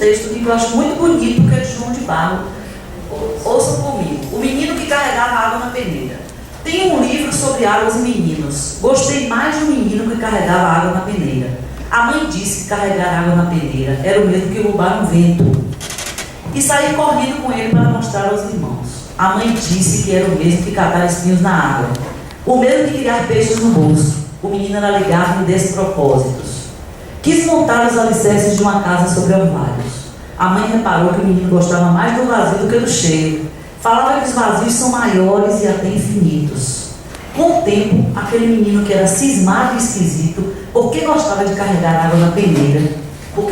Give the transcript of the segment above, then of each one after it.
texto que eu acho muito bonito, que é de João de Barro. Ouçam comigo. O menino que carregava água na peneira. Tem um livro sobre águas e meninos. Gostei mais do menino que carregava água na peneira. A mãe disse que carregar água na peneira era o mesmo que roubar um vento. E saí correndo com ele para mostrar aos irmãos. A mãe disse que era o mesmo que catar espinhos na água. O mesmo que criar peixes no bolso. O menino era ligado em despropósitos. Quis montar os alicerces de uma casa sobre orvalhos. A mãe reparou que o menino gostava mais do vazio do que do cheio. Falava que os vazios são maiores e até infinitos. Com o tempo, aquele menino que era cismado e esquisito, porque gostava de carregar água na peneira, com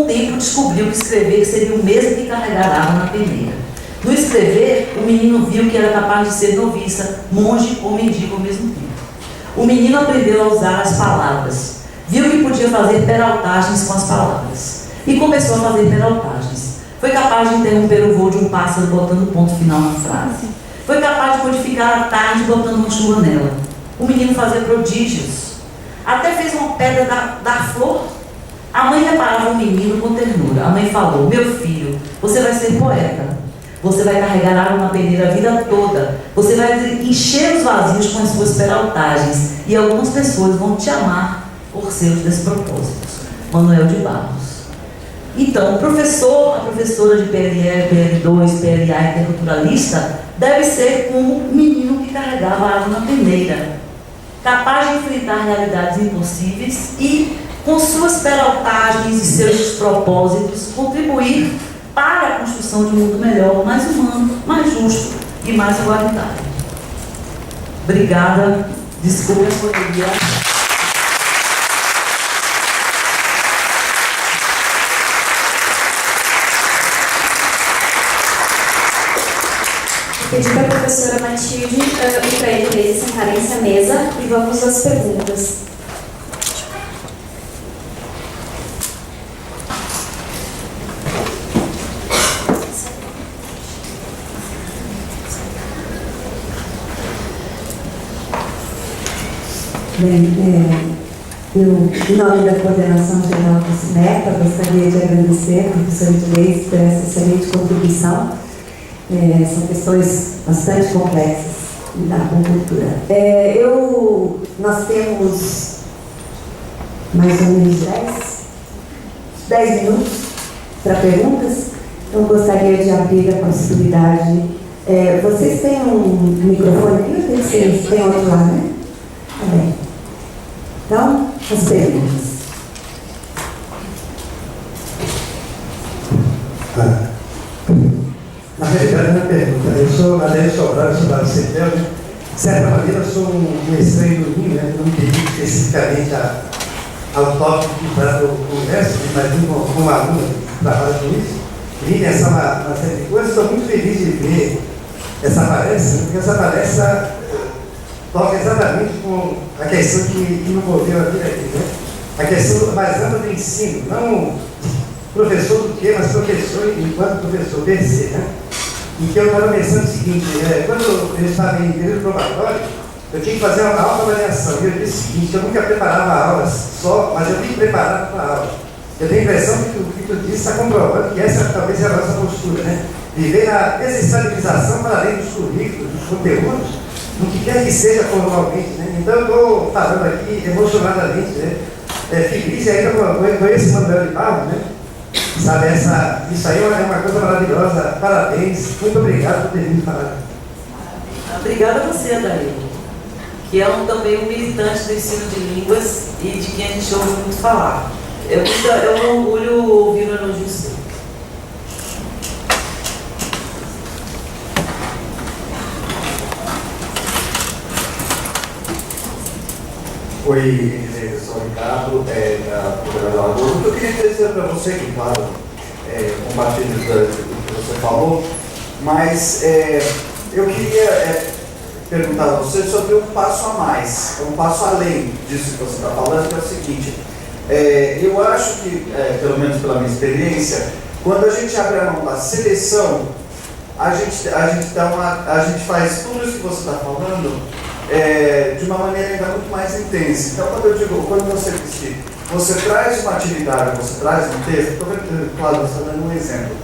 o tempo descobriu que escrever seria o mesmo que carregar água na peneira. No escrever, o menino viu que era capaz de ser noviça, monge ou mendigo ao mesmo tempo. O menino aprendeu a usar as palavras. Viu que podia fazer peraltagens com as palavras. E começou a fazer peraltagens. Foi capaz de interromper o voo de um pássaro botando ponto final na frase. Foi capaz de modificar a tarde botando uma chuva nela. O menino fazia prodígios. Até fez uma pedra da flor. A mãe reparava o menino com ternura. A mãe falou: meu filho, você vai ser poeta. Você vai carregar água na peneira a vida toda. Você vai encher os vazios com as suas peraltagens. E algumas pessoas vão te amar por seus despropósitos. Manuel de Barros. Então, o professor, a professora de PLE, PL2, PLA interculturalista deve ser como um menino que carregava água na peneira, capaz de enfrentar realidades impossíveis e, com suas peraltagens e seus despropósitos, contribuir para a construção de um mundo melhor, mais humano, mais justo e mais igualitário. Obrigada. Desculpa a correria. Pedir para a professora Matilde e para a Inês sentarem-se à mesa e vamos às perguntas. Bem, eu, em nome da Coordenação Geral do SINEPA, gostaria de agradecer ao professor Inês por essa excelente contribuição. São questões bastante complexas da cultura. Nós temos mais ou menos 10 minutos para perguntas. Então, gostaria de abrir a possibilidade. Vocês têm um microfone aqui? Eu tenho que ser, tem outro lá, né? Tá bem. Então, as perguntas. Na realidade, minha pergunta, eu sou Adélio Sobral, eu sou da CETEL, né? De certa maneira, eu sou um estranho do Rio, né? Não me dedico especificamente ao tópico que trata o Congresso, mas como aluno que trabalha com isso, vim pensar uma série de coisas. Estou muito feliz de ver essa palestra, porque essa palestra toca exatamente com a questão que envolveu a vida aqui, né? A questão mais ampla do ensino, não professor do quê, mas professor enquanto professor BC, né? E que eu estava pensando o seguinte, quando eu estava em período probatório, eu tinha que fazer uma autoavaliação, e eu disse o seguinte: eu nunca preparava aulas só, mas eu vim preparado para a aula. Eu tenho a impressão que o que tu disse está comprovando que essa talvez é a nossa postura, né? Viver a desestabilização para além dos currículos, dos conteúdos, no que quer que seja formalmente, né? Então eu estou falando aqui emocionadamente, né? Feliz e ainda com esse Manuel de Barros, né? Sabe, isso aí é uma coisa maravilhosa. Parabéns, muito obrigado por ter vindo falar. Obrigada a você, Adair, que é também um militante do ensino de línguas e de quem a gente ouve muito falar. É um orgulho ouvir o elogio seu. Oi, eu sou o Ricardo, da Coordenadora Lagoa. Eu queria dizer para você que, claro, compartilho do que você falou, mas eu queria perguntar a você sobre um passo a mais, um passo além disso que você está falando, que é o seguinte: eu acho que, pelo menos pela minha experiência, quando a gente abre a mão da seleção, a gente faz tudo isso que você está falando de uma maneira ainda muito mais intensa. Então, quando você diz que você traz uma atividade, você traz um texto, claro, você está dando um exemplo.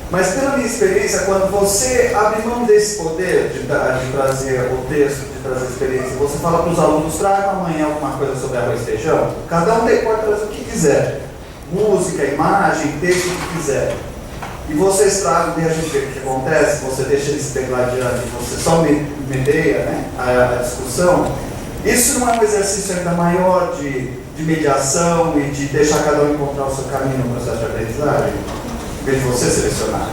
Mas pela minha experiência, quando você abre mão desse poder de trazer o texto, de trazer a experiência, você fala para os alunos, tragam amanhã alguma coisa sobre arroz e feijão, cada um pode trazer o que quiser. Música, imagem, texto, o que quiser. E vocês tragam, e a gente vê o que acontece, você deixa eles degladiando, você só medeia, né, a discussão. Isso não é um exercício ainda maior de mediação e de deixar cada um encontrar o seu caminho no processo de aprendizagem? Em vez de você selecionar?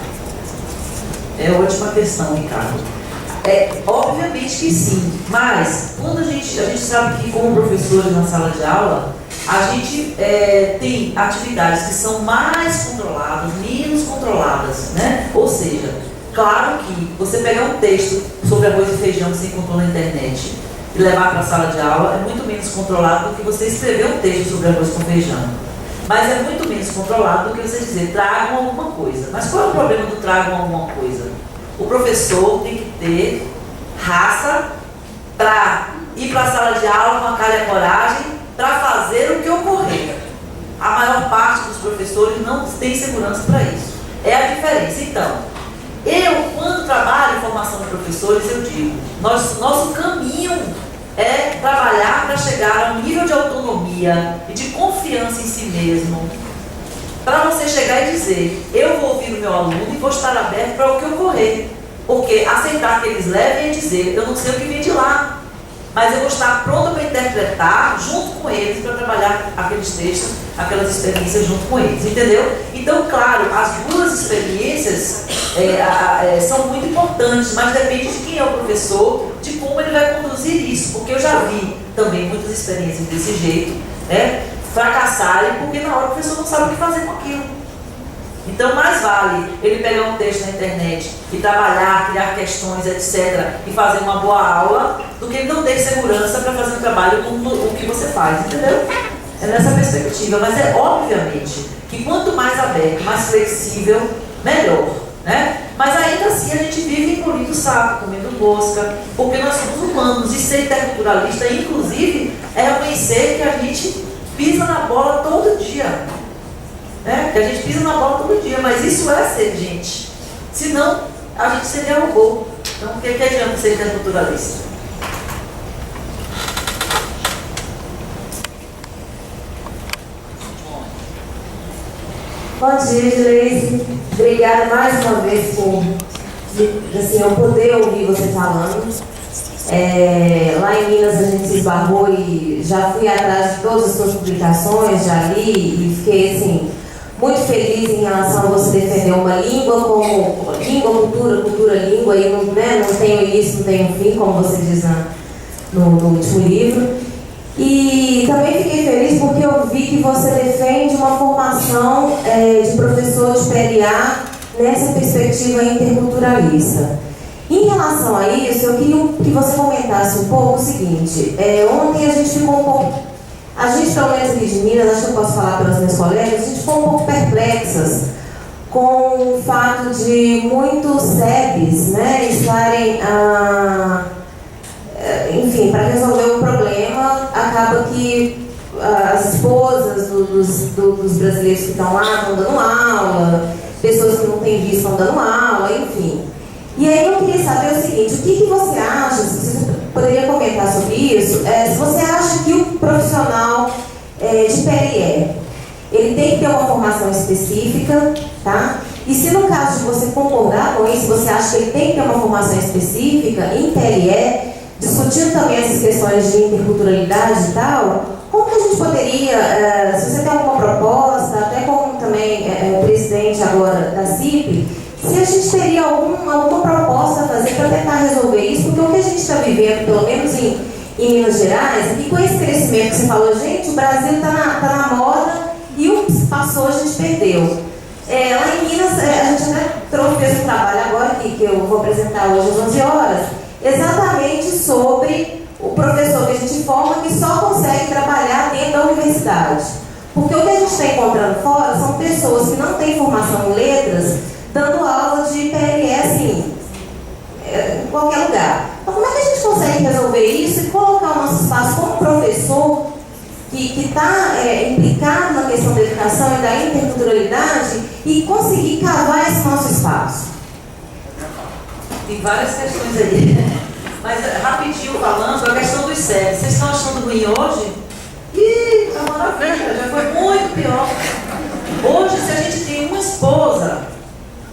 É ótima questão, Ricardo. Obviamente que sim, mas quando a gente sabe que como professores na sala de aula, a gente tem atividades que são mais controladas, menos controladas, né? Ou seja, claro que você pegar um texto sobre arroz e feijão que você encontrou na internet e levar para a sala de aula é muito menos controlado do que você escrever um texto sobre arroz com feijão. Mas é muito menos controlado do que você dizer, tragam alguma coisa. Mas qual é o problema do tragam alguma coisa? O professor tem que ter raça para ir para a sala de aula com a cara e a coragem para fazer o que ocorrer. A maior parte dos professores não tem segurança para isso. É a diferença. Então, quando trabalho em formação de professores, eu digo, nosso caminho é trabalhar para chegar a um nível de autonomia e de confiança em si mesmo, para você chegar e dizer, eu vou ouvir o meu aluno e vou estar aberto para o que ocorrer, porque aceitar que eles levem é dizer, eu não sei o que vem de lá, mas eu vou estar pronta para interpretar junto com eles, para trabalhar aqueles textos, aquelas experiências junto com eles, entendeu? Então, claro, as duas experiências são muito importantes, mas depende de quem é o professor, de como ele vai conduzir isso, porque eu já vi também muitas experiências desse jeito, né, fracassarem, porque na hora o professor não sabe o que fazer com aquilo. Então, mais vale ele pegar um texto na internet e trabalhar, criar questões, etc., e fazer uma boa aula, do que ele não ter segurança para fazer um trabalho como o que você faz, entendeu? É nessa perspectiva, mas obviamente que quanto mais aberto, mais flexível, melhor, né? Mas ainda assim a gente vive engolindo sapo, comendo mosca, porque nós somos humanos, e ser interculturalista, inclusive, é reconhecer que a gente pisa na bola todo dia. Que a gente pisa na bola todo dia, mas isso é ser gente. Senão, a gente seria robô. Então, o que adianta ser interculturalista? Bom dia, Gleice. Obrigada mais uma vez por eu poder ouvir você falando. Lá em Minas a gente se esbarrou e já fui atrás de todas as suas publicações, já li e fiquei assim, muito feliz em relação a você defender uma língua como língua, cultura, língua, e não tem início, não tem fim, como você diz no último livro. E também fiquei feliz porque eu vi que você defende uma formação de professor de PLA nessa perspectiva interculturalista. Em relação a isso, eu queria que você comentasse um pouco o seguinte, ontem a gente ficou um pouco, a gente pelo menos aqui de Minas, acho que eu posso falar pelas minhas colegas, a gente ficou um pouco perplexas com o fato de muitos SEBs, né, estarem, enfim, para resolver o problema, acaba que as esposas dos brasileiros que estão lá estão dando aula, pessoas que não têm visto estão dando aula, enfim. E aí eu queria saber o seguinte, o que você acha, se você poderia comentar sobre isso, se você acha que o profissional de PLE, ele tem que ter uma formação específica, tá? E se no caso de você concordar com isso, você acha que ele tem que ter uma formação específica em PLE, discutindo também essas questões de interculturalidade e tal, como que a gente poderia, se você tem alguma proposta, até como também presidente agora da CIP, se a gente teria alguma proposta a fazer para tentar resolver isso, porque o que a gente está vivendo, pelo menos em Minas Gerais, e com esse crescimento que você falou, gente, o Brasil está na moda e passou, a gente perdeu. Lá em Minas, a gente até fez um trabalho agora, que eu vou apresentar hoje às 11 horas, exatamente sobre o professor que a gente forma que só consegue trabalhar dentro da universidade. Porque o que a gente está encontrando fora são pessoas que não têm formação em letras, dando aula de PLE, assim, em qualquer lugar. Então, como é que a gente consegue resolver isso e colocar o nosso espaço como professor, que que está implicado na questão da educação e da interculturalidade e conseguir cavar esse nosso espaço? Tem várias questões aí, mas rapidinho falando, a questão dos SEBs. Vocês estão achando ruim hoje? Ih, tá maravilha, já foi muito pior. Hoje, se a gente tem uma esposa,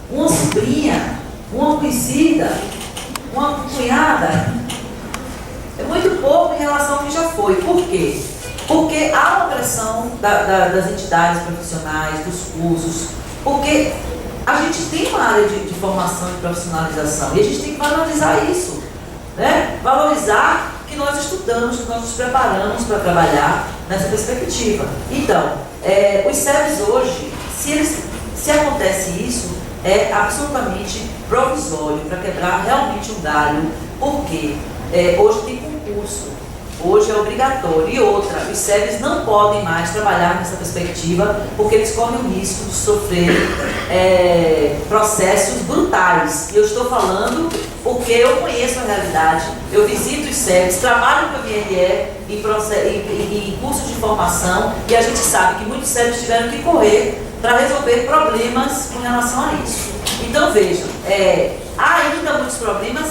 uma sobrinha, uma conhecida, uma cunhada, é muito pouco em relação ao que já foi. Por quê? Porque há uma pressão das entidades profissionais, dos cursos, porque a gente tem uma área de formação e profissionalização e a gente tem que valorizar isso, né? Valorizar que nós estudamos, que nós nos preparamos para trabalhar nessa perspectiva. Então, os SEBs hoje, se acontece isso, é absolutamente provisório para quebrar realmente um galho, porque hoje tem concurso, hoje é obrigatório. E outra, os SEBs não podem mais trabalhar nessa perspectiva porque eles correm o risco de sofrer processos brutais. E eu estou falando porque eu conheço a realidade, eu visito os SEBs, trabalho com a MRE em cursos de formação e a gente sabe que muitos SEBs tiveram que correr para resolver problemas com relação a isso. Então vejam, há ainda muitos problemas,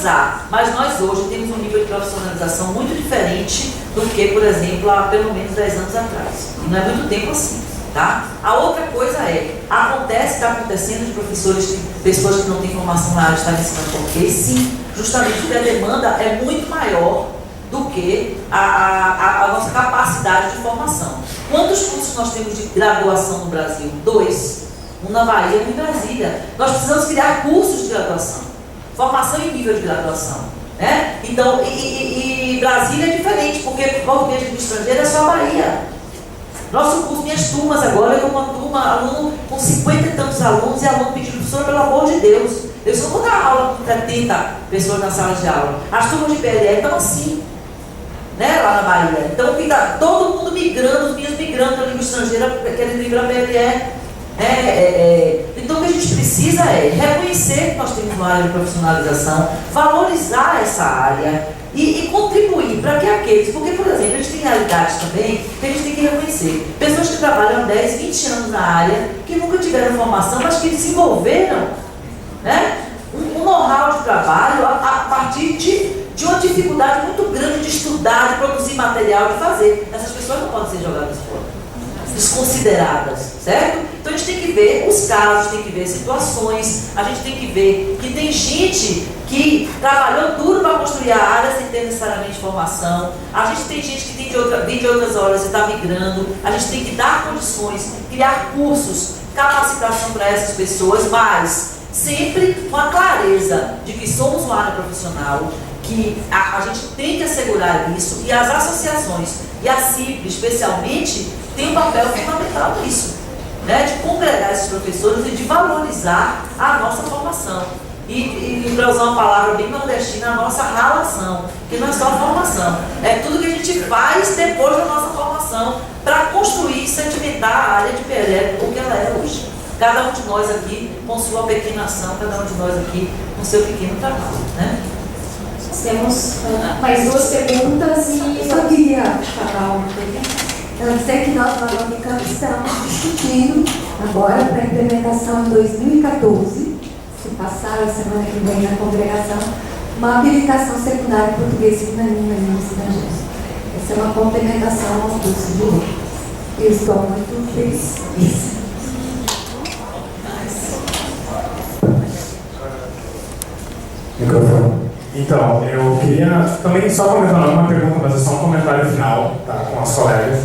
mas nós hoje temos um nível de profissionalização muito diferente do que, por exemplo, há pelo menos 10 anos atrás. E não é muito tempo assim, tá? A outra coisa está acontecendo de professores, pessoas que não têm formação na área estarem ensinando português, sim, justamente porque a demanda é muito maior do que a nossa capacidade de formação. Quantos cursos nós temos de graduação no Brasil? 2. Um na Bahia e um em Brasília. Nós precisamos criar cursos de graduação, formação em nível de graduação, né? Então, e Brasília é diferente, porque português de estrangeiro é só a Bahia. Nosso curso, minhas turmas agora, eu uma turma, aluno com 50 e tantos alunos, e aluno pedindo, professora, pelo amor de Deus, eu só vou dar aula com 70 pessoas na sala de aula. As turmas de PLE estão assim, né, lá na Bahia. Então fica todo mundo migrando, os meninos migrando para a língua estrangeira, querendo ir para a PLE. Então o que a gente precisa é reconhecer que nós temos uma área de profissionalização, valorizar essa área e contribuir para que aqueles, porque, por exemplo, a gente tem realidades também que a gente tem que reconhecer. Pessoas que trabalham 10, 20 anos na área, que nunca tiveram formação, mas que desenvolveram, né, um know-how de trabalho a partir de uma dificuldade muito grande de estudar, de produzir material, de fazer. Essas pessoas não podem ser jogadas fora, desconsideradas, certo? Então a gente tem que ver os casos, tem que ver situações, a gente tem que ver que tem gente que trabalhou duro para construir a área sem ter necessariamente formação, a gente tem gente que vem de outras horas e está migrando, a gente tem que dar condições, criar cursos, capacitação para essas pessoas, mas sempre com a clareza de que somos uma área profissional, que a gente tem que assegurar isso, e as associações, e a CIP especialmente, tem um papel fundamental nisso, né, de congregar esses professores e de valorizar a nossa formação. E para usar uma palavra bem nordestina, a nossa relação, que não é só a formação, é tudo que a gente faz depois da nossa formação para construir e sedimentar a área de PLE, o que ela é hoje. Cada um de nós aqui com sua pequena ação, cada um de nós aqui com seu pequeno trabalho, né? Temos mais 2 perguntas e... Eu só queria falar uma coisa. Eu sei que nós, lá no Unicamp, estamos discutindo agora para a implementação em 2014, se passar a semana que vem na congregação, uma habilitação secundária em português e na língua estrangeira. Essa é uma complementação ao curso de letras. Eu estou muito feliz. Microfone. Então, eu queria também só comentar uma pergunta, mas é só um comentário final, tá, com as colegas,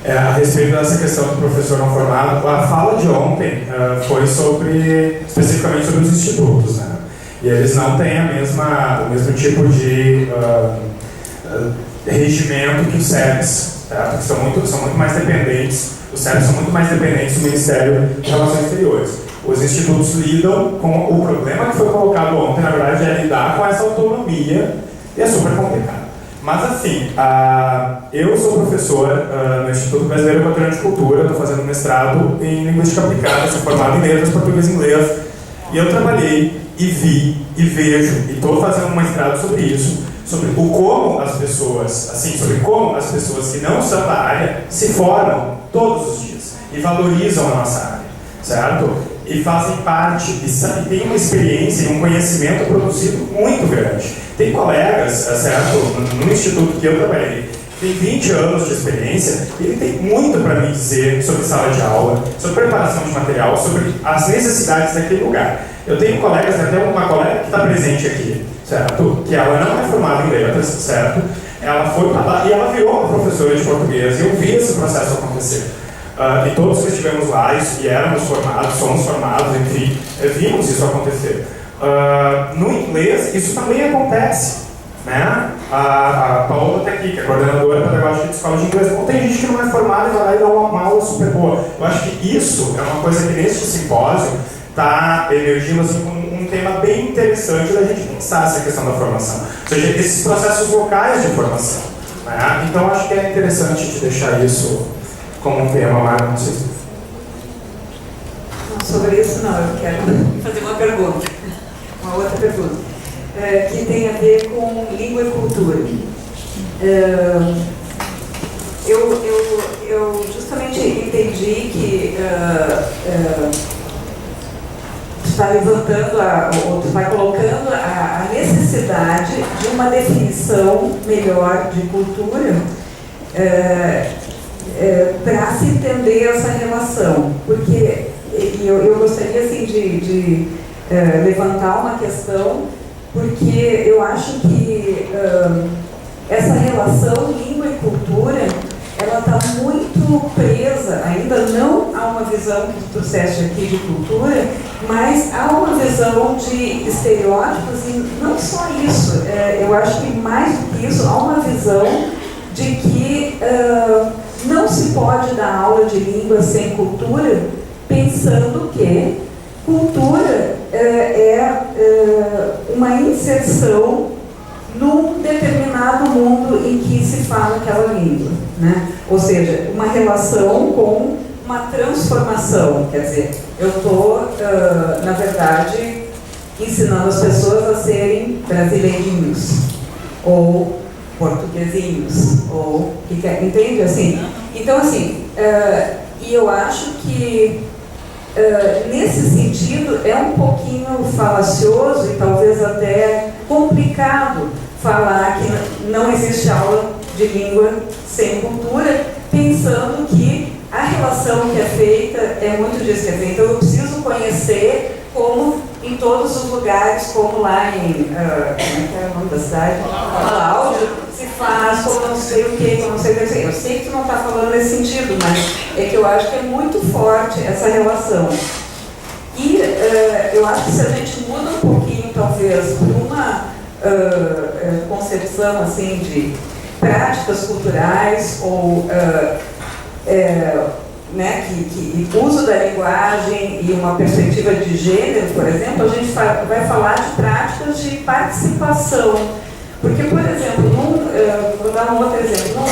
a respeito dessa questão do professor não formado. A fala de ontem foi especificamente sobre os institutos, né? E eles não têm o mesmo tipo de regimento que os SEBs, tá? Porque são muito mais dependentes, os SEBs são muito mais dependentes do Ministério de Relações Exteriores. Os institutos lidam com o problema que foi colocado ontem, na verdade, é lidar com essa autonomia, e é super complicado. Mas assim, eu sou professor no Instituto Brasileiro Equatoriano de Cultura, estou fazendo mestrado em Linguística Aplicada, sou formado em Letras, Português e Inglês, e eu trabalhei e vi, e vejo, e estou fazendo um mestrado sobre isso, sobre o como as pessoas, assim, sobre como as pessoas que não são da área se formam todos os dias e valorizam a nossa área, certo? E fazem parte, e têm uma experiência e um conhecimento produzido muito grande. Tem colegas, certo, no instituto que eu trabalhei, tem 20 anos de experiência e ele tem muito para me dizer sobre sala de aula, sobre preparação de material, sobre as necessidades daquele lugar. Eu tenho colegas, até uma colega que está presente aqui, certo? Que ela não é formada em letras, certo? Ela foi para lá e ela virou uma professora de português e eu vi esse processo acontecer. E todos que estivemos lá e éramos formados, somos formados, enfim, vimos isso acontecer. No inglês, isso também acontece. Né? A Paola está aqui, que é coordenadora pedagógica de escola de inglês. Não tem gente que não é formada e vai lá e dá uma aula super boa. Eu acho que isso é uma coisa que neste simpósio está emergindo assim, como um tema bem interessante da gente pensar essa questão da formação. Ou seja, esses processos locais de formação. Né? Então acho que é interessante de deixar isso como um tema mais. Não sei se... Não, sobre isso não, eu quero fazer uma pergunta. Uma outra pergunta. Que tem a ver com língua e cultura. Eu justamente entendi que tu está levantando, ou tu está colocando a necessidade de uma definição melhor de cultura para se entender essa relação. Porque eu gostaria assim, de levantar uma questão, porque eu acho que essa relação língua e cultura, ela está muito presa, ainda não há uma visão que tu trouxeste aqui de cultura, mas há uma visão de estereótipos e não só isso, eu acho que mais do que isso, há uma visão de que não se pode dar aula de língua sem cultura, pensando que cultura uma inserção num determinado mundo em que se fala aquela língua, né? Ou seja, uma relação com uma transformação, quer dizer, eu estou, na verdade, ensinando as pessoas a serem brasileirinhos, ou portuguesinhos, ou que quer, entende? Assim, então, assim, e eu acho que nesse sentido, é um pouquinho falacioso e talvez até complicado falar que não existe aula de língua sem cultura, pensando que a relação que é feita é muito disso que é feita. Então, eu preciso conhecer como em todos os lugares, como lá em, como é que é o nome da cidade? Cláudio, se faz, como não sei o que, como não sei o que. Eu sei que tu não está falando nesse sentido, mas é que eu acho que é muito forte essa relação. E eu acho que se a gente muda um pouquinho, talvez, por uma concepção assim, de práticas culturais ou né, que uso da linguagem e uma perspectiva de gênero, por exemplo, a gente vai falar de práticas de participação. Porque, por exemplo, vou dar um outro exemplo,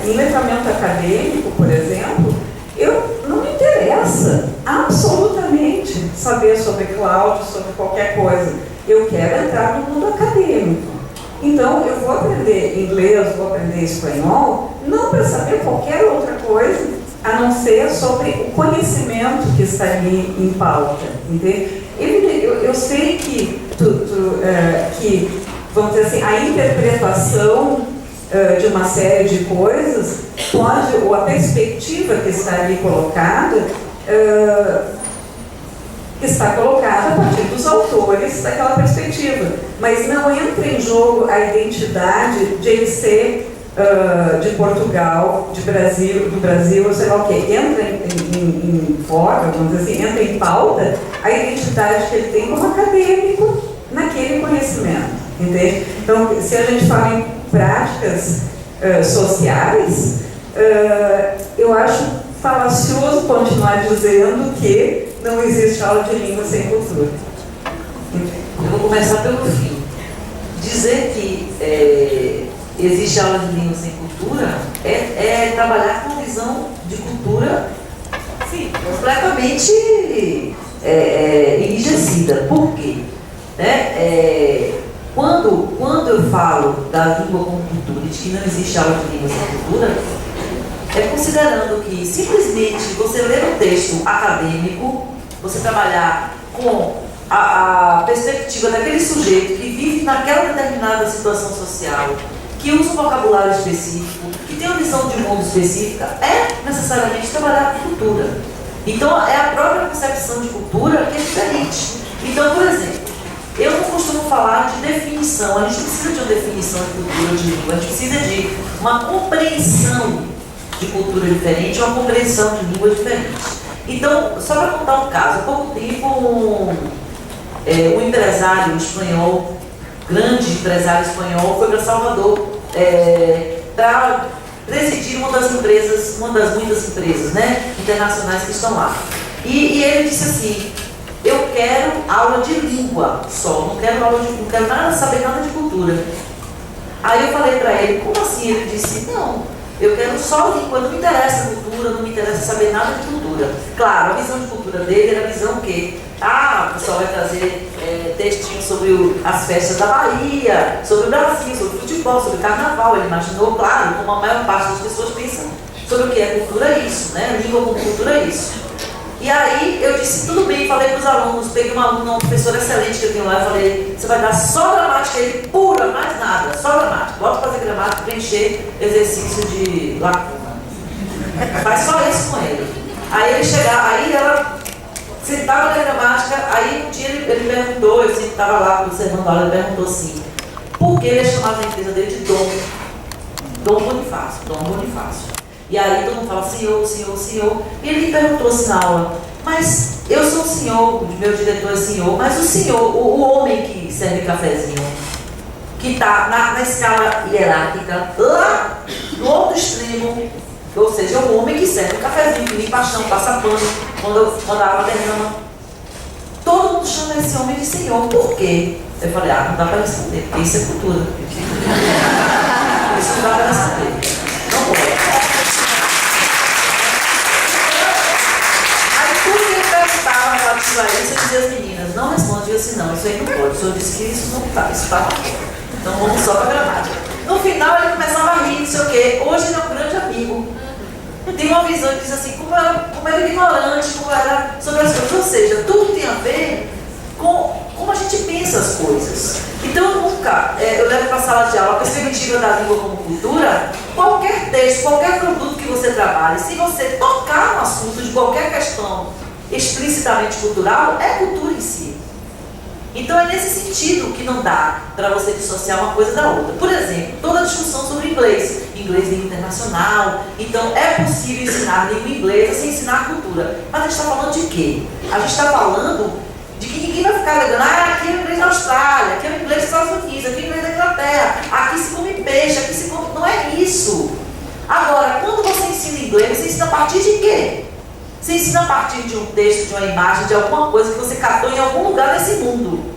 em letramento acadêmico, por exemplo, não me interessa absolutamente saber sobre Cláudio, sobre qualquer coisa. Eu quero entrar no mundo acadêmico. Então, eu vou aprender inglês, vou aprender espanhol, não para saber qualquer outra coisa, a não ser sobre o conhecimento que está ali em pauta. Entende? Eu sei que, vamos dizer assim, a interpretação de uma série de coisas pode, ou a perspectiva que está ali colocada, a partir dos autores daquela perspectiva. Mas não entra em jogo a identidade de ele ser de Portugal, do Brasil, sei lá o quê. Entra em voga, vamos dizer assim, entra em pauta a identidade que ele tem como acadêmico naquele conhecimento. Entende? Então, se a gente fala em práticas sociais, eu acho falacioso continuar dizendo que não existe aula de língua sem cultura. Eu vou começar pelo fim. Dizer que existe aula de língua sem cultura é trabalhar com uma visão de cultura completamente enrijecida. Por quê? Quando eu falo da língua como cultura e de que não existe aula de língua sem cultura, é considerando que simplesmente você ler um texto acadêmico, você trabalhar com a perspectiva daquele sujeito que vive naquela determinada situação social, que usa um vocabulário específico, que tem uma visão de mundo específica, é necessariamente trabalhar com cultura. Então, é a própria concepção de cultura que é diferente. Então, por exemplo, eu não costumo falar de definição, a gente não precisa de uma definição de cultura de língua, a gente precisa de uma compreensão de cultura diferente, uma compreensão de língua diferente. Então, só para contar um caso, há pouco tempo um empresário espanhol, grande empresário espanhol, foi para Salvador para presidir uma das muitas empresas, né, internacionais que estão lá. E ele disse assim: eu quero aula de língua só, não quero saber nada de cultura. Aí eu falei para ele: como assim? Ele disse: não, eu quero só língua, não me interessa cultura, não me interessa saber nada de cultura. Claro, a visão de cultura dele era a visão que o pessoal vai trazer textinhos sobre as festas da Bahia, sobre o Brasil, sobre o futebol, sobre o carnaval. Ele imaginou, claro, como a maior parte das pessoas pensam sobre o que é cultura, é isso, né? Língua como cultura é isso. E aí eu disse: tudo bem, falei para os alunos, peguei uma professora excelente que eu tenho lá e falei: você vai dar só gramática aí, pura, mais nada, só gramática. Bota fazer gramática, preencher exercício de lacuna. Faz só isso com ele. Aí ele chegava, aí ela sentava na gramática, aí um dia ele perguntou, eu sempre estava lá observando a aula, ele perguntou assim: por que ele chamava a empresa dele de Dom Bonifácio. E aí todo mundo fala: senhor, senhor, senhor. E ele perguntou assim na aula: mas eu sou o senhor, o meu diretor é senhor, mas o senhor, o homem que serve cafezinho, que está na escala hierárquica, lá no outro extremo, ou seja, o homem que serve o cafezinho, que limpa chão, passa pano, quando a água derrama, todo mundo chama esse homem de senhor. Por quê? Eu falei: não dá para responder, porque isso é cultura. Isso não dá para responder. Não pode. Isso eu dizia às meninas: não responde assim, não, isso aí não pode. O senhor disse que isso não está, isso está. Então vamos só para a gramática. No final ele começava a rir, não sei o quê. Hoje ele é um grande amigo. Tem uma visão que diz assim: como era ignorante, como era sobre as coisas. Ou seja, tudo tem a ver com como a gente pensa as coisas. Então eu levo para a sala de aula a perspectiva da língua como cultura. Qualquer texto, qualquer produto que você trabalhe, se você tocar no assunto de qualquer questão explicitamente cultural, é cultura em si. Então é nesse sentido que não dá para você dissociar uma coisa da outra. Por exemplo, toda a discussão sobre inglês língua internacional. Então é possível ensinar língua inglesa sem ensinar cultura. Mas a gente está falando de quê? A gente está falando de que ninguém vai ficar lembrando: aqui é o inglês da Austrália, aqui é o inglês dos Estados Unidos, aqui é o inglês da Inglaterra, aqui se come peixe, aqui se come... Não é isso. Agora, quando você ensina inglês, você ensina a partir de quê? Você ensina a partir de um texto, de uma imagem, de alguma coisa que você captou em algum lugar desse mundo.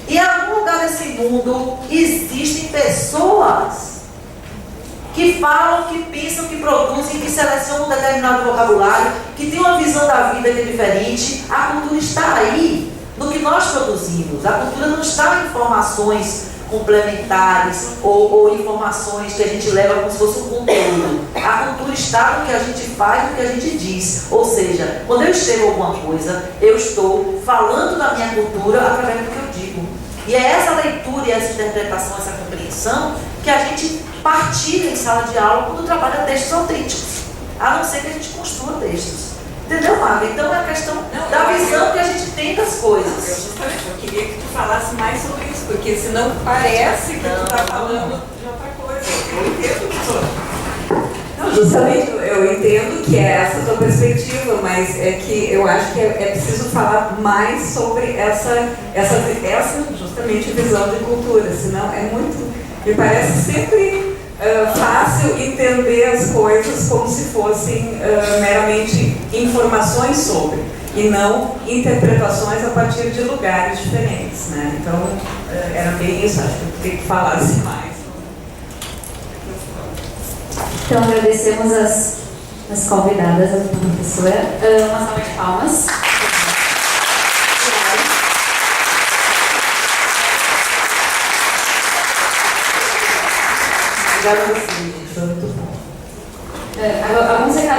E em algum lugar desse mundo existem pessoas que falam, que pensam, que produzem, que selecionam um determinado vocabulário, que têm uma visão da vida que é diferente. A cultura está aí, no que nós produzimos. A cultura não está em informações complementares ou informações que a gente leva como se fosse um conteúdo. A cultura está no que a gente faz, no que a gente diz. Ou seja, quando eu escrevo alguma coisa, eu estou falando da minha cultura através do que eu digo. E é essa leitura e essa interpretação, essa compreensão que a gente partilha em sala de aula quando trabalha textos autênticos. A não ser que a gente construa textos. Entendeu, Marga? Então é a questão da visão que a gente tem das coisas. Eu queria que tu falasse mais sobre isso, porque senão parece que tu está falando de outra coisa. Eu entendo que não, justamente, eu entendo que é essa tua perspectiva, mas é que eu acho que é preciso falar mais sobre essa justamente visão de cultura, senão é muito, me parece sempre fácil entender as coisas como se fossem meramente informações sobre, e não interpretações a partir de lugares diferentes, né? Então, era bem isso, acho que eu queria que falasse mais. Então, agradecemos as convidadas, a professora. Uma salva de palmas. Obrigada a vocês, gente. Foi muito bom. Alguns recados